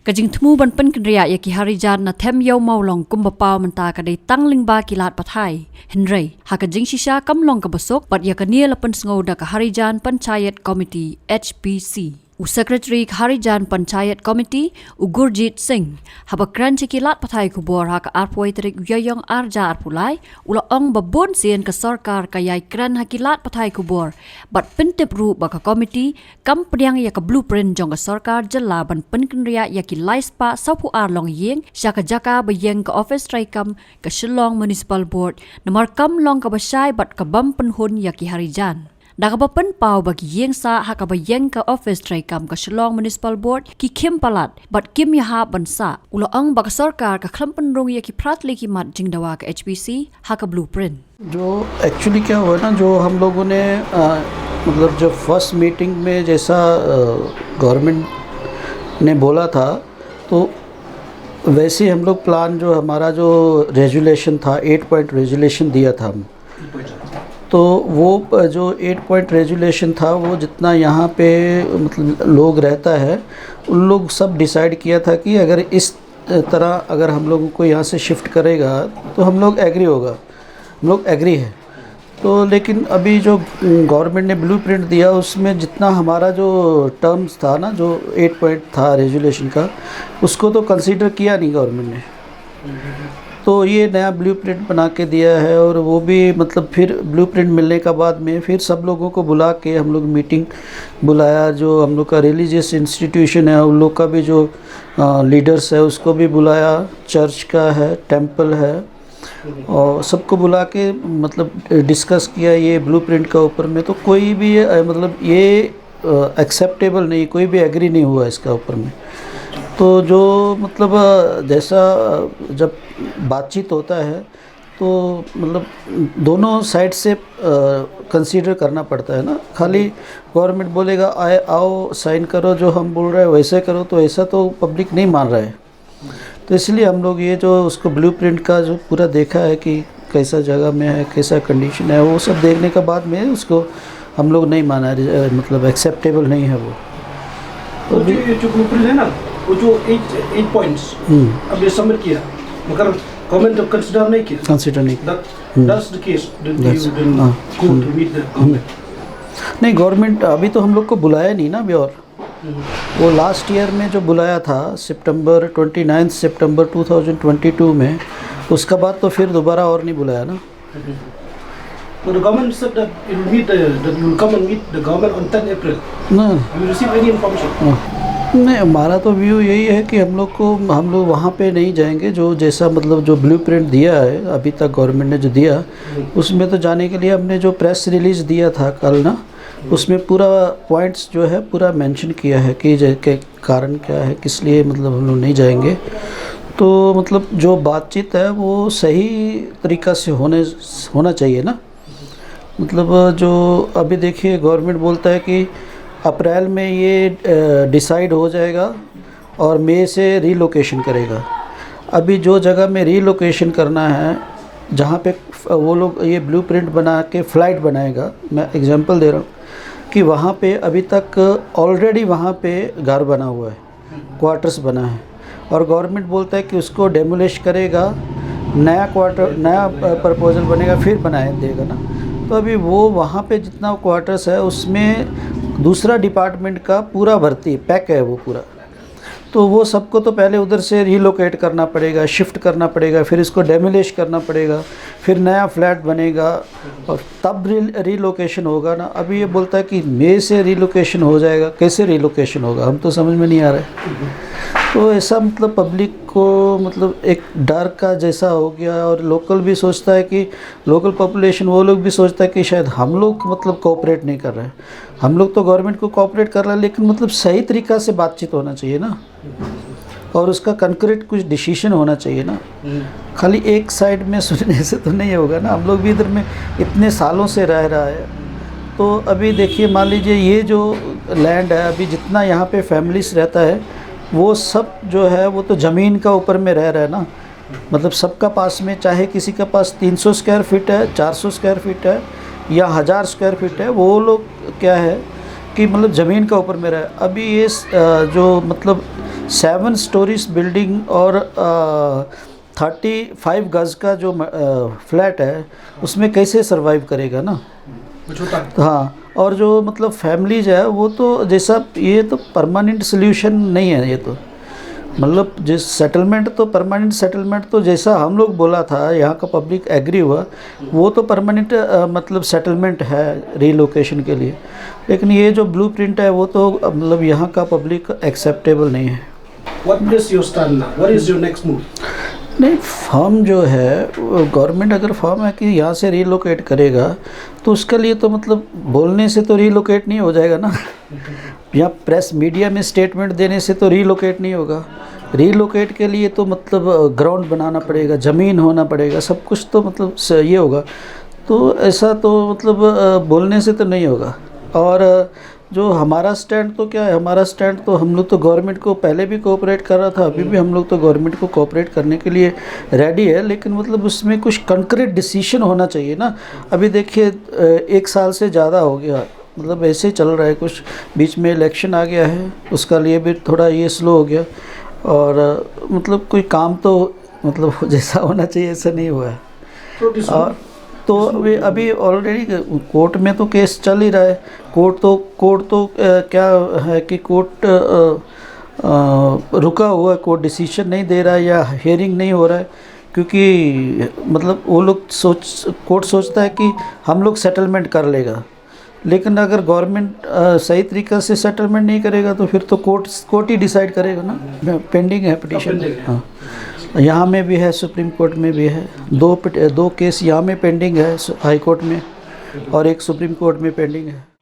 Kajing temu ban pen kendria ya ki harijan na them yau maulong kumbapau menta kadai tangling ba kilat pathai Henry ha kajing shisha kamlong kabasok pat ya kania lapan sngau da ka harijan panchayat committee HPC Secretary Harijan Panchayat Committee Gurjit Singh habakran cikilat pathai kubor ha ka arpoi terik yoyong arja arpulai ula ong babon sien ka sarkar kayai kran hakilat pathai kubor bat pentip ru ba ka committee kam priang ya ka blueprint jong ka sarkar jela ban penkria ya ki laispa sapu arlong yeng syaka jaka bayeng ka office traikam ka Shillong Municipal Board namar kam long ka basai bat ka bam penhun ya ki Harijan Nakabapan pau bagi yeng sa hakabayeng ka office traikam ka Shillong Municipal Board ki Kim Palat bat Kim Yaha bansa ula ang baka sarkar ka klampan rong ya ki pratli ki mat jingdawa ka HPC haka blueprint जो actually क्या हुआ ना जो हम लोगों ने मतलब जब फर्स्ट मीटिंग में जैसा गवर्नमेंट ने बोला था तो वैसे हम लोग प्लान जो हमारा जो रेजुलेशन था 8 पॉइंट रेजुलेशन दिया था हम तो वो जो 8 पॉइंट रेजुलेशन था वो जितना यहाँ पे मतलब लोग रहता है उन लोग सब डिसाइड किया था कि अगर इस तरह अगर हम लोगों को यहाँ से शिफ्ट करेगा तो हम लोग एग्री होगा हम लोग एग्री है तो लेकिन अभी जो गवर्नमेंट ने ब्लूप्रिंट दिया उसमें जितना हमारा जो टर्म्स था ना जो 8 पॉइंट था रेजुलेशन का उसको तो कंसीडर किया नहीं गवर्नमेंट ने तो ये नया ब्लूप्रिंट बना के दिया है और वो भी मतलब फिर ब्लूप्रिंट मिलने का बाद में फिर सब लोगों को बुला के हम लोग मीटिंग बुलाया जो हम लोग का रिलीजियस इंस्टीट्यूशन है उन लोग का भी जो लीडर्स है उसको भी बुलाया चर्च का है टेंपल है और सबको बुला के मतलब डिस्कस किया ये ब्लूप्रिंट का ऊपर में तो कोई भी मतलब ये एक्सेप्टेबल नहीं कोई भी एग्री नहीं हुआ इसका ऊपर में तो जो मतलब जैसा जब बातचीत होता है तो मतलब दोनों साइड से कंसीडर करना पड़ता है ना खाली गवर्नमेंट बोलेगा आओ साइन करो जो हम बोल रहे हैं वैसे करो तो ऐसा तो पब्लिक नहीं मान रहा है तो इसलिए हम लोग ये जो उसको ब्लूप्रिंट का जो पूरा देखा है कि कैसा जगह में है कैसा कंडीशन है वो सब देखने के बाद में उसको हम लोग नहीं माना मतलब एक्सेप्टेबल नहीं है वो तो जो ब्लूप्रिंट है ना वो जो 8 पॉइंट्स अब ये सबमिट किया मगर गवर्नमेंट तो कंसीडर नहीं किया दैट्स द केस नहीं गवर्नमेंट अभी तो हम लोग को बुलाया नहीं ना अभी और वो लास्ट ईयर में जो बुलाया था सितंबर 29 सितंबर 2022 में उसका बाद तो फिर दोबारा और नहीं बुलाया ना So the government said that it will meet that you will come and meet the government on 10 April. No. Have you received any information? नहीं हमारा तो व्यू यही है कि हम लोग वहाँ पे नहीं जाएंगे जो जैसा मतलब जो ब्लूप्रिंट दिया है अभी तक गवर्नमेंट ने जो दिया उसमें तो जाने के लिए हमने जो प्रेस रिलीज़ दिया था कल ना उसमें पूरा पॉइंट्स जो है पूरा मेंशन किया है कि के कारण क्या है किस लिए मतलब हम लोग नहीं जाएंगे तो मतलब जो बातचीत है वो सही तरीक़ा से होना चाहिए ना मतलब जो अभी देखिए गवर्नमेंट बोलता है कि अप्रैल में ये डिसाइड हो जाएगा और मई से रीलोकेशन करेगा अभी जो जगह में रीलोकेशन करना है जहाँ पे वो लोग ये ब्लूप्रिंट बना के फ़्लाइट बनाएगा मैं एग्जांपल दे रहा हूँ कि वहाँ पे अभी तक ऑलरेडी वहाँ पे घर बना हुआ है क्वार्टर्स बना है और गवर्नमेंट बोलता है कि उसको डेमोलिश करेगा नया प्रपोजल बनेगा फिर बनाए देगा ना तो अभी वो वहाँ पे जितना क्वार्टर्स है उसमें दूसरा डिपार्टमेंट का पूरा भर्ती पैक है वो पूरा तो वो सबको तो पहले उधर से रीलोकेट करना पड़ेगा शिफ्ट करना पड़ेगा फिर इसको डेमोलिश करना पड़ेगा फिर नया फ्लैट बनेगा और तब रीलोकेशन होगा ना अभी ये बोलता है कि मई से रीलोकेशन हो जाएगा कैसे रीलोकेशन होगा हम तो समझ में नहीं आ रहा है तो ऐसा मतलब पब्लिक को मतलब एक डर का जैसा हो गया और लोकल भी सोचता है कि लोकल पॉपुलेशन वो लोग भी सोचता है कि शायद हम लोग मतलब कोऑपरेट नहीं कर रहे हैं हम लोग तो गवर्नमेंट को कोऑपरेट कर रहे हैं लेकिन मतलब सही तरीक़ा से बातचीत होना चाहिए ना और उसका कंक्रीट कुछ डिसीजन होना चाहिए ना खाली एक साइड में सुनने से तो नहीं होगा ना हम लोग भी इधर में इतने सालों से रह रहा है तो अभी देखिए मान लीजिए ये जो लैंड है अभी जितना यहाँ पे फैमिलीज रहता है वो सब जो है वो तो ज़मीन का ऊपर में रह रहा है ना मतलब सबका पास में चाहे किसी के पास 300 स्क्वायर फीट है 400 स्क्वायर फीट है या 1000 स्क्वायर फीट है वो लोग क्या है कि मतलब ज़मीन का ऊपर में रहे अभी ये जो मतलब 7 स्टोरीज बिल्डिंग और 35 गज का जो फ्लैट है उसमें कैसे सरवाइव करेगा ना। हाँ, और जो मतलब फैमिलीज है वो तो जैसा ये तो परमानेंट सोल्यूशन नहीं है। ये तो मतलब जिस सेटलमेंट तो परमानेंट सेटलमेंट तो जैसा हम लोग बोला था, यहाँ का पब्लिक एग्री हुआ, वो तो परमानेंट मतलब सेटलमेंट है रीलोकेशन के लिए। लेकिन ये जो ब्लूप्रिंट है वो तो मतलब यहाँ का पब्लिक एक्सेप्टेबल नहीं है। What is your stand now? What is your next move? नहीं, फॉर्म जो है गवर्नमेंट अगर फॉर्म है कि यहाँ से रीलोकेट करेगा तो उसके लिए तो मतलब बोलने से तो रीलोकेट नहीं हो जाएगा ना। यहाँ प्रेस मीडिया में स्टेटमेंट देने से तो रीलोकेट नहीं होगा। रीलोकेट के लिए तो मतलब ग्राउंड बनाना पड़ेगा, ज़मीन होना पड़ेगा, सब कुछ तो मतलब ये होगा। तो ऐसा तो मतलब बोलने से तो नहीं होगा। और जो हमारा स्टैंड तो क्या है, हमारा स्टैंड तो हम लोग तो गवर्नमेंट को पहले भी कोऑपरेट कर रहा था, अभी भी हम लोग तो गवर्नमेंट को कोऑपरेट करने के लिए रेडी है। लेकिन मतलब उसमें कुछ कंक्रीट डिसीजन होना चाहिए ना। अभी देखिए 1 साल से ज़्यादा हो गया, मतलब ऐसे चल रहा है। कुछ बीच में इलेक्शन आ गया है, उसका लिए भी थोड़ा ये स्लो हो गया। और मतलब कोई काम तो मतलब जैसा होना चाहिए ऐसा नहीं हुआ है। और तो अभी ऑलरेडी कोर्ट में तो केस चल ही रहा है। कोर्ट तो क्या है कि कोर्ट रुका हुआ है, कोर्ट डिसीजन नहीं दे रहा है या हियरिंग नहीं हो रहा है। क्योंकि मतलब वो लोग कोर्ट सोचता है कि हम लोग सेटलमेंट कर लेगा। लेकिन अगर गवर्नमेंट सही तरीक़े से सेटलमेंट नहीं करेगा तो फिर तो कोर्ट ही डिसाइड करेगा ना। पेंडिंग है पिटीशन। हाँ, यहाँ में भी है, सुप्रीम कोर्ट में भी है। 2 केस यहाँ में पेंडिंग है हाई कोर्ट में, और एक सुप्रीम कोर्ट में पेंडिंग है।